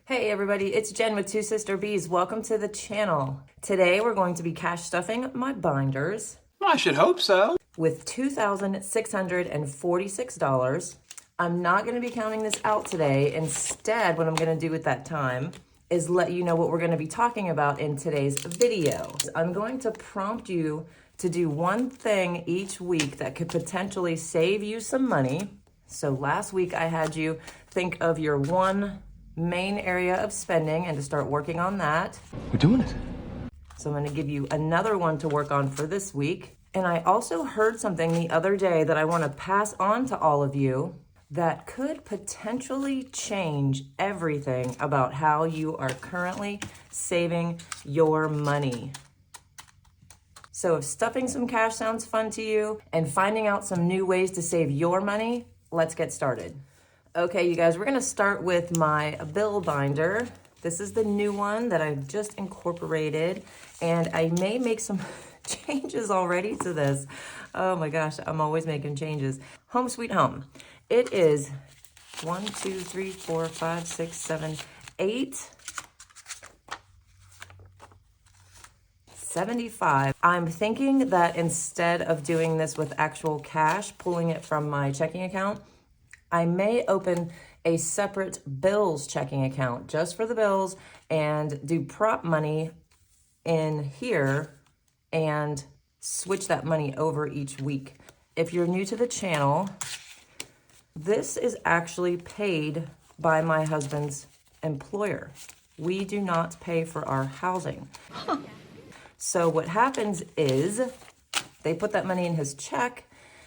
Hey everybody, it's Jen with Two Sister Bees. Welcome to the channel. Today we're going to be cash stuffing my binders. I should hope so. With $2,646. I'm not going to be counting this out today. Instead, what I'm going to do at that time is let you know what we're going to be talking about in today's video. I'm going to prompt you to do one thing each week that could potentially save you some money. So last week I had you think of your one main area of spending and to start working on that. We're doing it. So I'm going to give you another one to work on for this week. And I also heard something the other day that I want to pass on to all of you that could potentially change everything about how you are currently saving your money. So if stuffing some cash sounds fun to you and finding out some new ways to save your money, let's get started. Okay, you guys, we're gonna start with my bill binder. This is the new one that I've just incorporated, and I may make some changes already to this. Oh my gosh, I'm always making changes. Home sweet home. It is 1, 2, 3, 4, 5, 6, 7, 8, 75. I'm thinking that instead of doing this with actual cash, pulling it from my checking account, I may open a separate bills checking account just for the bills and do prop money in here and switch that money over each week. If you're new to the channel, this is actually paid by my husband's employer. We do not pay for our housing. So what happens is they put that money in his check,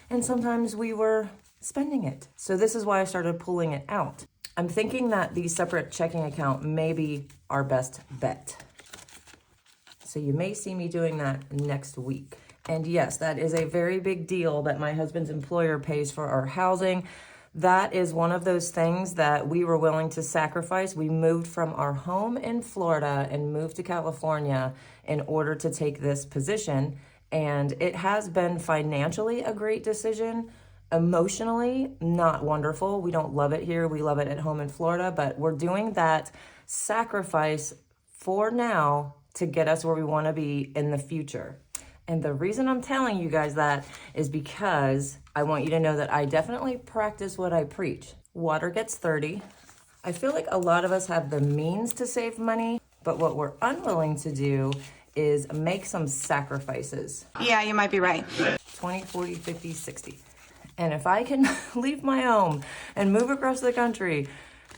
and sometimes we were spending it. So this is why I started pulling it out. I'm thinking that the separate checking account may be our best bet. So you may see me doing that next week. And yes, that is a very big deal that my husband's employer pays for our housing. That is one of those things that we were willing to sacrifice. We moved from our home in Florida and moved to California in order to take this position. And it has been financially a great decision. Emotionally, not wonderful. We don't love it here. We love it at home in Florida, but we're doing that sacrifice for now to get us where we want to be in the future. And the reason I'm telling you guys that is because I want you to know that I definitely practice what I preach. Water gets 30. I feel like a lot of us have the means to save money, but what we're unwilling to do is make some sacrifices. Yeah, you might be right. 20, 40, 50, 60. And if I can leave my home and move across the country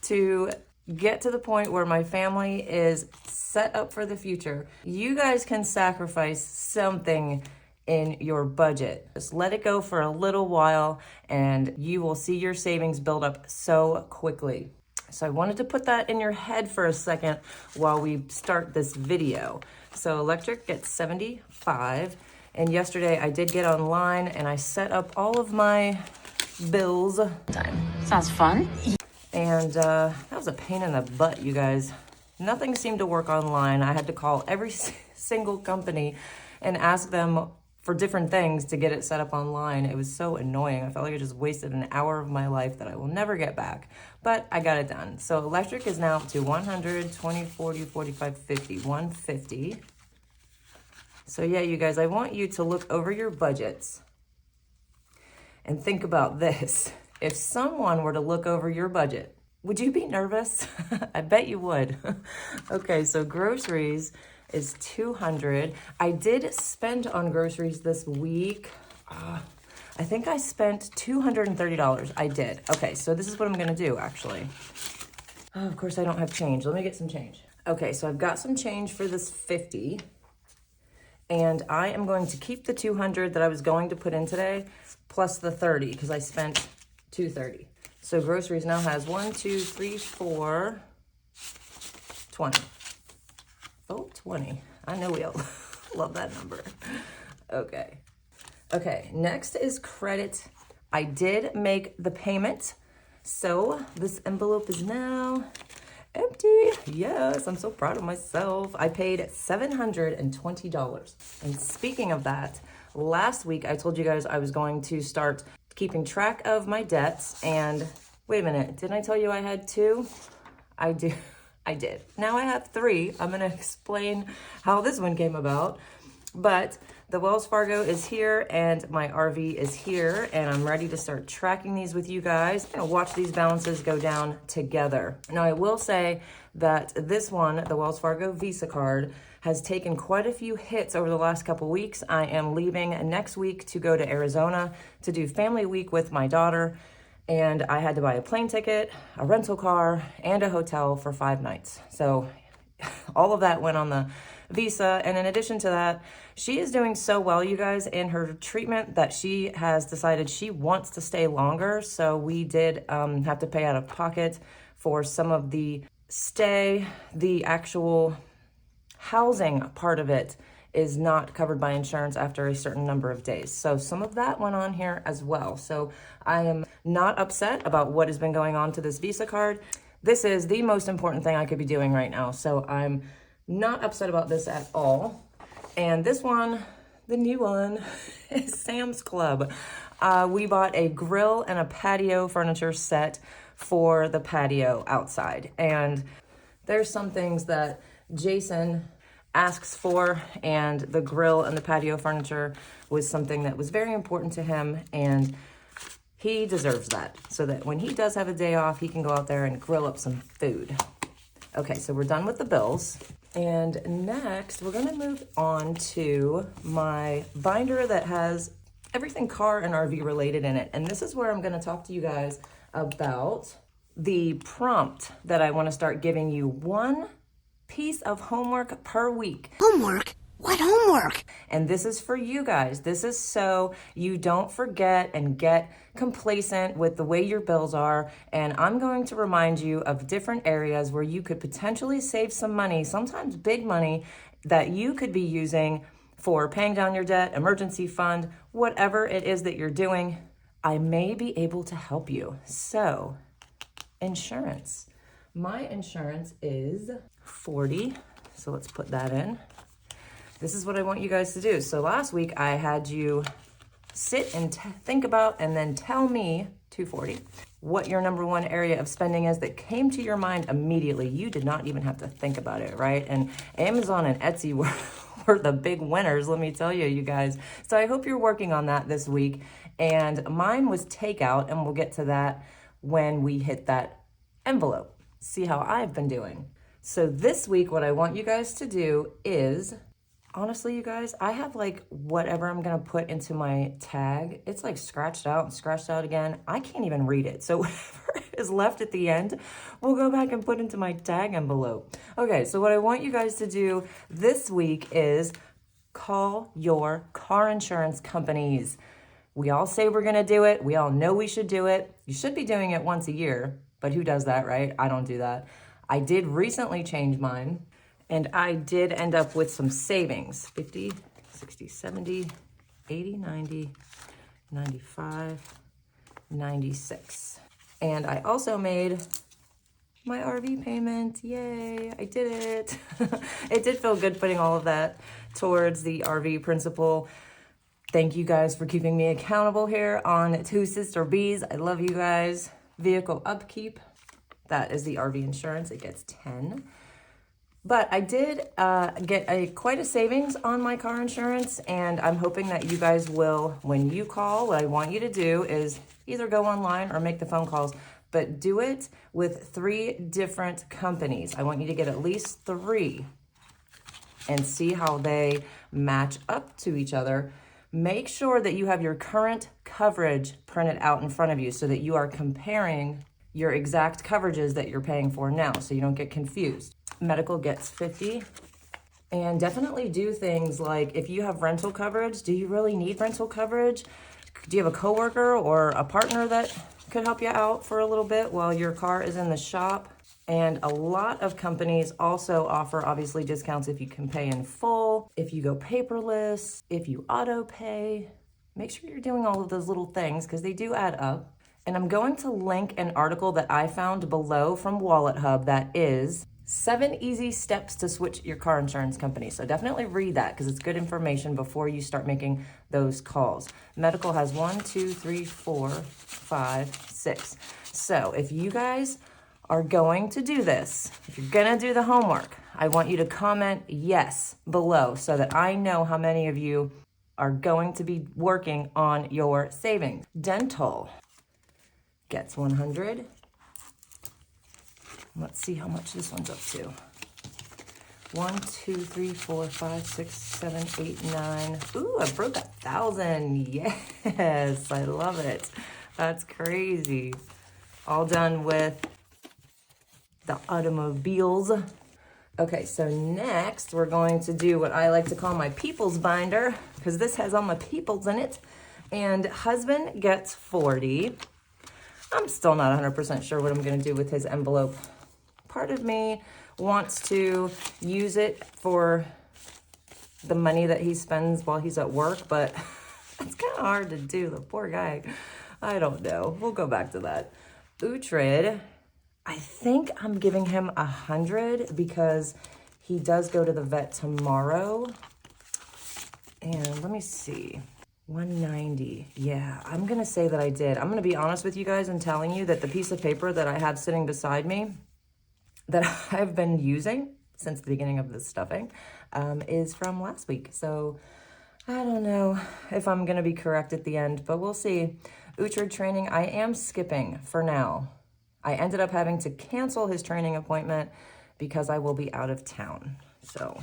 to get to the point where my family is set up for the future, you guys can sacrifice something in your budget. Just let it go for a little while and you will see your savings build up so quickly. So I wanted to put that in your head for a second while we start this video. So electric gets 75. And yesterday I did get online and I set up all of my bills. Sounds fun. And that was a pain in the butt, you guys. Nothing seemed to work online. I had to call every single company and ask them for different things to get it set up online. It was so annoying. I felt like I just wasted an hour of my life that I will never get back. But I got it done. So electric is now up to 100, 20, 40, 45, 50, 150. So yeah, you guys, I want you to look over your budgets and think about this. If someone were to look over your budget, would you be nervous? I bet you would. Okay, so groceries is 200. I did spend on groceries this week. I think I spent $230. I did. Okay, so this is what I'm gonna do actually. Oh, of course I don't have change. Let me get some change. Okay, so I've got some change for this 50. And I am going to keep the 200 that I was going to put in today, plus the 30, because I spent 230. So groceries now has 1, 2, 3, 4, 20. Oh, 20. I know we all love that number. Okay. Okay, next is credit. I did make the payment. So this envelope is now empty. Yes, I'm so proud of myself. I paid $720. And speaking of that, last week I told you guys I was going to start keeping track of my debts. And wait a minute, didn't I tell you I had two? I do. I did. Now I have 3. I'm gonna explain how this one came about. But the Wells Fargo is here and my RV is here, and I'm ready to start tracking these with you guys. I'm gonna watch these balances go down together. Now I will say that this one, the Wells Fargo Visa card, has taken quite a few hits over the last couple weeks. I am leaving next week to go to Arizona to do family week with my daughter, and I had to buy a plane ticket, a rental car, and a hotel for 5 nights. So all of that went on the Visa. And in addition to that, she is doing so well, you guys, in her treatment that she has decided she wants to stay longer. So we did have to pay out of pocket for some of the stay. The actual housing part of it is not covered by insurance after a certain number of days. So some of that went on here as well. So I am not upset about what has been going on to this Visa card. This is the most important thing I could be doing right now. So I'm not upset about this at all. And this one, the new one, is Sam's Club. We bought a grill and a patio furniture set for the patio outside. And there's some things that Jason asks for, and the grill and the patio furniture was something that was very important to him, and he deserves that, so that when he does have a day off, he can go out there and grill up some food. Okay, so we're done with the bills. And next, we're gonna move on to my binder that has everything car and RV related in it. And this is where I'm gonna talk to you guys about the prompt that I wanna start giving you. 1 piece of homework per week. Homework? What homework? And this is for you guys. This is so you don't forget and get complacent with the way your bills are. And I'm going to remind you of different areas where you could potentially save some money, sometimes big money, that you could be using for paying down your debt, emergency fund, whatever it is that you're doing. I may be able to help you. So, insurance. My insurance is $40. So let's put that in. This is what I want you guys to do. So last week I had you sit and think about and then tell me, $240, what your number 1 area of spending is that came to your mind immediately. You did not even have to think about it, right? And Amazon and Etsy were the big winners, let me tell you, you guys. So I hope you're working on that this week. And mine was takeout, and we'll get to that when we hit that envelope. See how I've been doing. So this week, what I want you guys to do is, honestly, you guys, I have like whatever I'm gonna put into my tag, it's like scratched out and scratched out again. I can't even read it. So whatever is left at the end, we'll go back and put into my tag envelope. Okay, so what I want you guys to do this week is call your car insurance companies. We all say we're gonna do it. We all know we should do it. You should be doing it once a year, but who does that, right? I don't do that. I did recently change mine, and I did end up with some savings. 50, 60, 70, 80, 90, 95, 96. And I also made my RV payment. Yay, I did it. It did feel good putting all of that towards the RV principal. Thank you guys for keeping me accountable here on Two Sister Bees. I love you guys. Vehicle upkeep, that is the RV insurance. It gets 10. But I did get quite a savings on my car insurance, and I'm hoping that you guys will, when you call, what I want you to do is either go online or make the phone calls, but do it with 3 different companies. I want you to get at least 3 and see how they match up to each other. Make sure that you have your current coverage printed out in front of you so that you are comparing your exact coverages that you're paying for now, so you don't get confused. Medical gets 50. And definitely do things like, if you have rental coverage, do you really need rental coverage? Do you have a coworker or a partner that could help you out for a little bit while your car is in the shop? And a lot of companies also offer, obviously, discounts if you can pay in full, if you go paperless, if you auto pay. Make sure you're doing all of those little things because they do add up. And I'm going to link an article that I found below from Wallet Hub that is 7 easy steps to switch your car insurance company. So definitely read that because it's good information before you start making those calls. Medical has 1, 2, 3, 4, 5, 6. So if you guys are going to do this, if you're gonna do the homework, I want you to comment yes below so that I know how many of you are going to be working on your savings. Dental gets 100. Let's see how much this one's up to. 1, 2, 3, 4, 5, 6, 7, 8, 9. Ooh, I broke 1,000. Yes, I love it. That's crazy. All done with the automobiles. Okay, so next we're going to do what I like to call my people's binder, because this has all my peoples in it. And husband gets 40. I'm still not 100% sure what I'm going to do with his envelope. Part of me wants to use it for the money that he spends while he's at work, but it's kind of hard to do. The poor guy. I don't know. We'll go back to that. Uhtred, I think I'm giving him 100 because he does go to the vet tomorrow. And let me see. 190. Yeah, I'm going to say that I did. I'm going to be honest with you guys and telling you that the piece of paper that I have sitting beside me that I've been using since the beginning of this stuffing is from last week. So I don't know if I'm going to be correct at the end, but we'll see. Uhtred training, I am skipping for now. I ended up having to cancel his training appointment because I will be out of town. So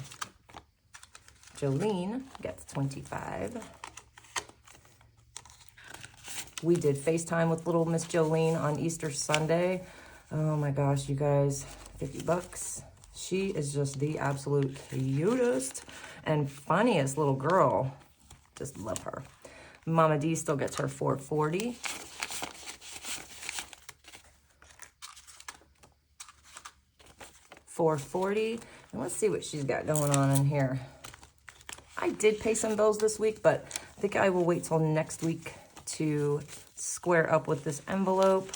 Jolene gets 25. We did FaceTime with little Miss Jolene on Easter Sunday. Oh my gosh, you guys, 50 bucks. She is just the absolute cutest and funniest little girl. Just love her. Mama D still gets her 440. $440. And let's see what she's got going on in here. I did pay some bills this week, but I think I will wait till next week to square up with this envelope.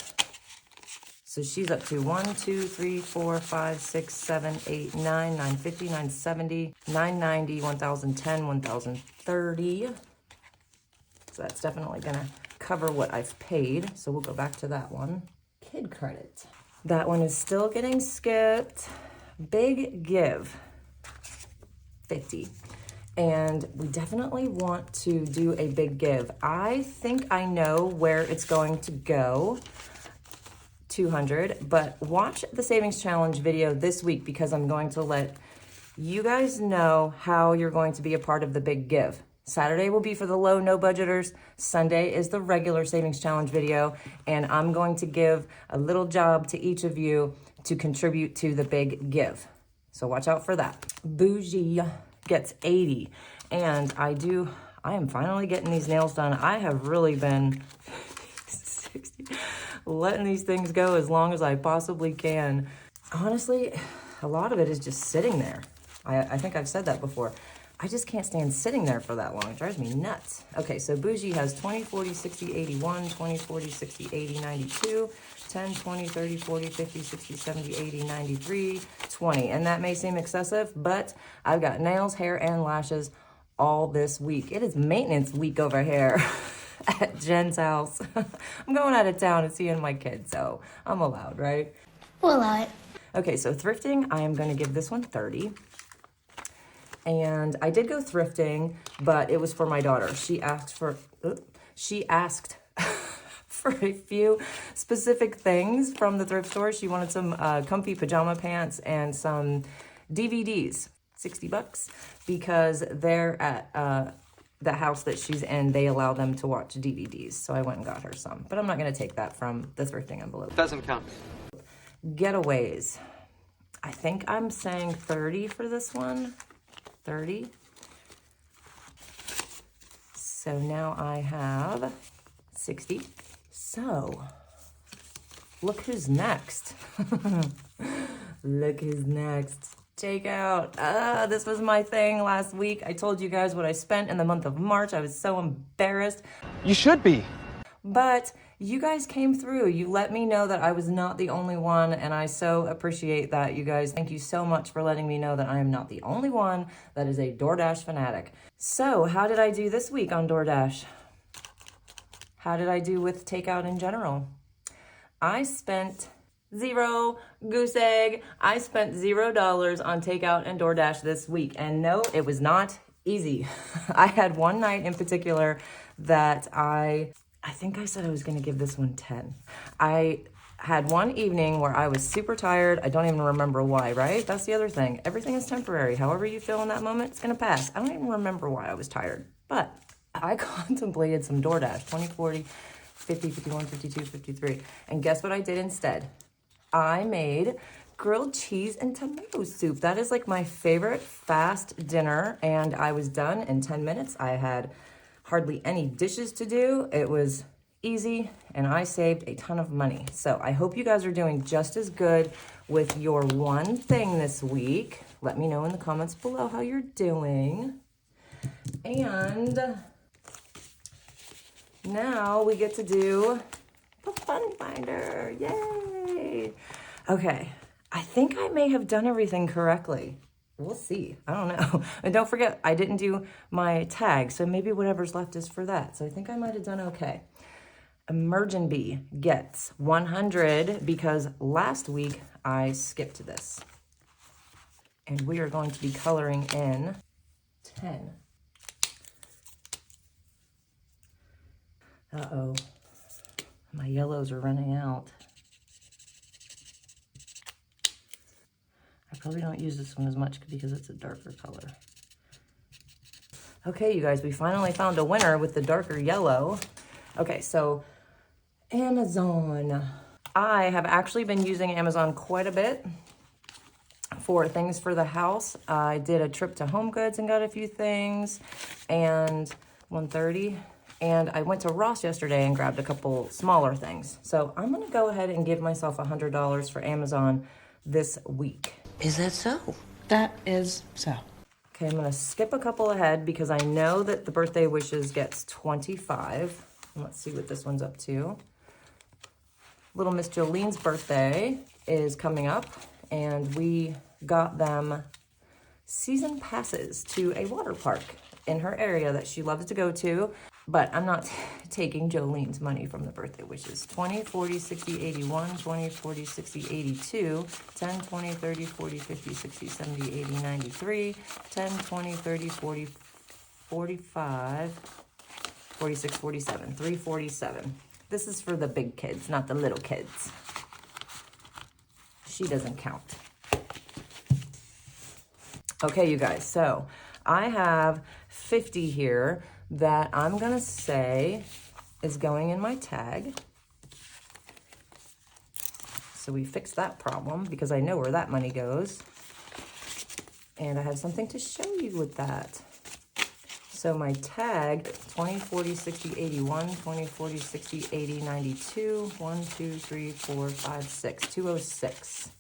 So she's up to 1, 2, 3, 4, 5, 6, 7, 8, 9, 950, 970, 990, 1010, 1030. So that's definitely gonna cover what I've paid. So we'll go back to that one. Kid credit. That one is still getting skipped. Big give, 50. And we definitely want to do a big give. I think I know where it's going to go. 200, but watch the savings challenge video this week because I'm going to let you guys know how you're going to be a part of the big give. Saturday will be for the low no budgeters. Sunday is the regular savings challenge video, and I'm going to give a little job to each of you to contribute to the big give. So watch out for that. Bougie gets 80, and I am finally getting these nails done. I have really been 60, letting these things go as long as I possibly can. Honestly, a lot of it is just sitting there. I think I've said that before. I just can't stand sitting there for that long. It drives me nuts. Okay, so Bougie has 20, 40, 60, 81, 20, 40, 60, 80, 92, 10, 20, 30, 40, 50, 60, 70, 80, 93, 20. And that may seem excessive, but I've got nails, hair, and lashes all this week. It is maintenance week over here at Jen's house. I'm going out of town and seeing my kids, so I'm allowed, right? We'll allow it. Okay, so thrifting, I am going to give this one 30. And I did go thrifting, but it was for my daughter. She asked for a few specific things from the thrift store. She wanted some comfy pajama pants and some DVDs, 60 bucks, because they're at the house that she's in, they allow them to watch DVDs. So I went and got her some, but I'm not gonna take that from the thrifting envelope. Doesn't count. Getaways. I think I'm saying 30 for this one. 30. So now I have 60. So look who's next. Look who's next. Takeout. This was my thing last week. I told you guys what I spent in the month of March. I was so embarrassed. You should be. But you guys came through. You let me know that I was not the only one, and I so appreciate that, you guys. Thank you so much for letting me know that I am not the only one that is a DoorDash fanatic. So how did I do this week on DoorDash? How did I do with takeout in general? I spent Zero goose egg. I spent $0 on takeout and DoorDash this week. And no, it was not easy. I had one night in particular that I think I said I was gonna give this one 10. I had one evening where I was super tired. I don't even remember why, right? That's the other thing. Everything is temporary. However you feel in that moment, it's gonna pass. I don't even remember why I was tired, but I contemplated some DoorDash, 20, 40, 50, 51, 52, 53. And guess what I did instead? I made grilled cheese and tomato soup. That is like my favorite fast dinner, and I was done in 10 minutes. I had hardly any dishes to do. It was easy, and I saved a ton of money. So I hope you guys are doing just as good with your one thing this week. Let me know in the comments below how you're doing. And now we get to do the fun finder. Yay! Okay, I think I may have done everything correctly. We'll see. I don't know. And don't forget, I didn't do my tag, so maybe whatever's left is for that. So I think I might have done okay. Emergent Bee gets 100 because last week I skipped this. And we are going to be coloring in 10. Uh-oh. My yellows are running out. I probably don't use this one as much because it's a darker color. Okay, you guys, we finally found a winner with the darker yellow. Okay, so Amazon. I have actually been using Amazon quite a bit for things for the house. I did a trip to Home Goods and got a few things, and 130. And I went to Ross yesterday and grabbed a couple smaller things. So I'm gonna go ahead and give myself $100 for Amazon this week. Is that so? That is so. Okay, I'm gonna skip a couple ahead because I know that the Birthday Wishes gets 25. Let's see what this one's up to. Little Miss Jolene's birthday is coming up, and we got them season passes to a water park in her area that she loves to go to. But I'm not taking Jolene's money from the Birthday Wishes. 20, 40, 60, 81, 20, 40, 60, 82, 10, 20, 30, 40, 50, 60, 70, 80, 93, 10, 20, 30, 40, 45, 46, 47, 347. This is for the big kids, not the little kids. She doesn't count. Okay, you guys, so I have 50 here that I'm gonna say is going in my tag. So we fixed that problem because I know where that money goes. And I have something to show you with that. So my tag, 20, 40, 60, 81, 20, 40, 60, 80, 92, 1, 2, 3, 4, 5, 6, 206.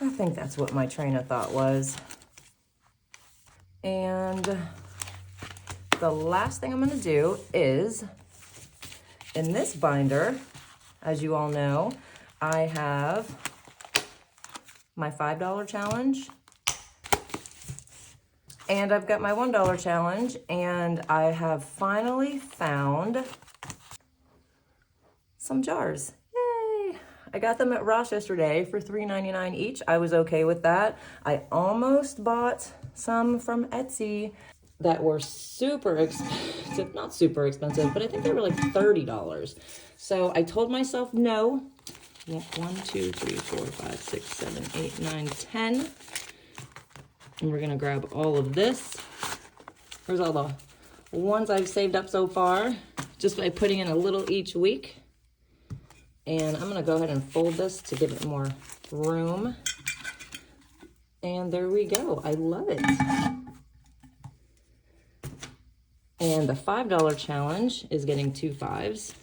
I think that's what my train of thought was. And the last thing I'm gonna do is, in this binder, as you all know, I have my $5 challenge, and I've got my $1 challenge, and I have finally found some jars. Yay! I got them at Ross yesterday for $3.99 each. I was okay with that. I almost bought some from Etsy that were super expensive, not super expensive, but I think they were like $30. So I told myself no. 1, 2, 3, 4, 5, 6, 7, 8, 9, 10. And we're gonna grab all of this. Here's all the ones I've saved up so far, just by putting in a little each week. And I'm gonna go ahead and fold this to give it more room. And there we go, I love it. And the $5 challenge is getting 2 5s.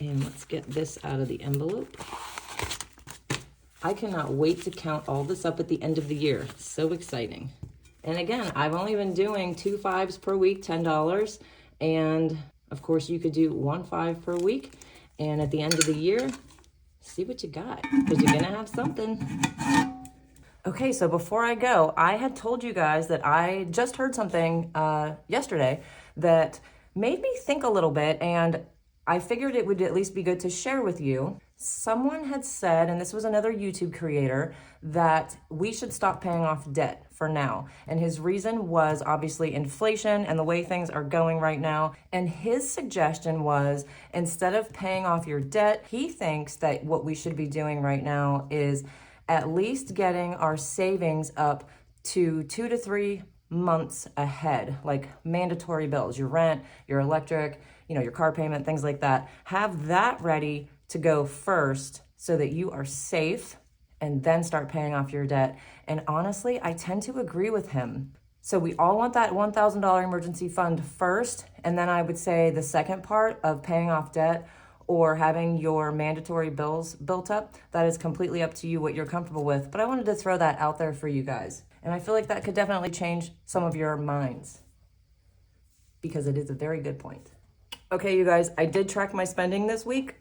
And let's get this out of the envelope. I cannot wait to count all this up at the end of the year. So exciting. And again, I've only been doing 2 5s per week, $10. And of course you could do 1 5 per week. And at the end of the year, see what you got, because you're gonna have something. Okay, so before I go, I had told you guys that I just heard something yesterday that made me think a little bit, and I figured it would at least be good to share with you. Someone had said, and this was another YouTube creator, that we should stop paying off debt for now. And his reason was obviously inflation and the way things are going right now. And his suggestion was, instead of paying off your debt, he thinks that what we should be doing right now is at least getting our savings up to 2 to 3 months ahead, like mandatory bills, your rent, your electric, your car payment, things like that. Have that ready to go first so that you are safe, and then start paying off your debt. And honestly, I tend to agree with him. So we all want that $1,000 emergency fund first, and then I would say the second part of paying off debt or having your mandatory bills built up, that is completely up to you what you're comfortable with. But I wanted to throw that out there for you guys. And I feel like that could definitely change some of your minds, because it is a very good point. Okay, you guys, I did track my spending this week.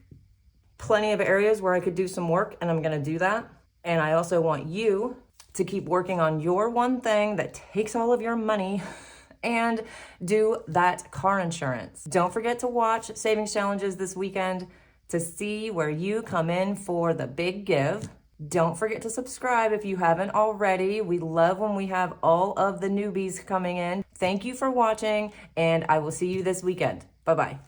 Plenty of areas where I could do some work, and I'm gonna do that. And I also want you to keep working on your one thing that takes all of your money and do that car insurance. Don't forget to watch Savings Challenges this weekend to see where you come in for the big give. Don't forget to subscribe if you haven't already. We love when we have all of the newbies coming in. Thank you for watching, and I will see you this weekend. Bye-bye.